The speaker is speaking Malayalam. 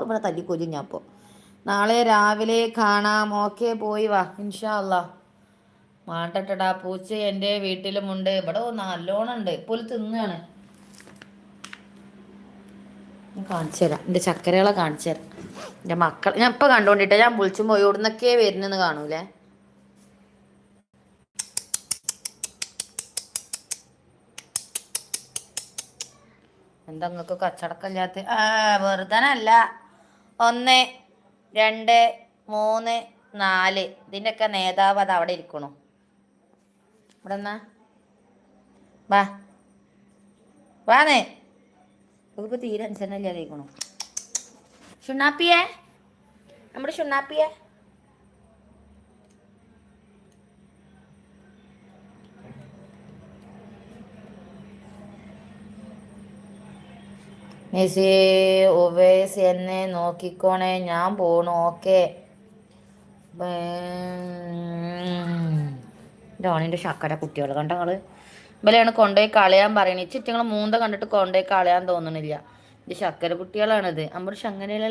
ഇവിടെ തല്ലിക്കൊല്ലും ഞാൻ ഇപ്പോൾ. നാളെ രാവിലെ കാണാം. ഓക്കെ, പോയി വാ ഇൻഷാ അല്ലാ. മാട്ടട്ടടാ, പൂച്ച എൻ്റെ വീട്ടിലുമുണ്ട്. ഇവിടെ നല്ലോണം ഉണ്ട്. ഇപ്പോൾ തിന്നാണ്. ഞാൻ കാണിച്ചു തരാം, എൻ്റെ ചക്കരകളെ കാണിച്ചു തരാം. എൻ്റെ മക്കൾ ഞാൻ ഇപ്പം കണ്ടോണ്ടിട്ടെ. ഞാൻ വിളിച്ചു പോയി ഇവിടുന്നൊക്കെ വരുന്നെന്ന് കാണൂലേ. എന്താ നിങ്ങൾക്ക് കച്ചടക്കമില്ലാത്ത? വെറുതനല്ല. 1 2 3 4 ഇതിൻ്റെയൊക്കെ നേതാവ് അത് അവിടെ ഇരിക്കണു. ഇവിടെ എന്നാ വാ വാന്നേ. ഇതിപ്പോൾ തീരെ അനുസരണയില്ലാതെ ഇരിക്കണു. ഷുണ്ണാപ്പിയേ, നമ്മുടെ ഷുണ്ണാപ്പിയേ. മെസ്സി ഒവേസ് എന്നെ നോക്കിക്കോണേ, ഞാൻ പോണു. ഓക്കെ. ഡോണിൻ്റെ ശക്കര കുട്ടികൾ കണ്ട ഞങ്ങൾ ഇവരെയാണ് കൊണ്ടുപോയി കളയാൻ പറയണേ. ചിറ്റങ്ങൾ മൂന്ത കണ്ടിട്ട് കൊണ്ടുപോയി കളയാൻ തോന്നണില്ല. ഇത് ശക്കര കുട്ടികളാണിത്. നമ്മുടെ ശങ്ങനയിലെ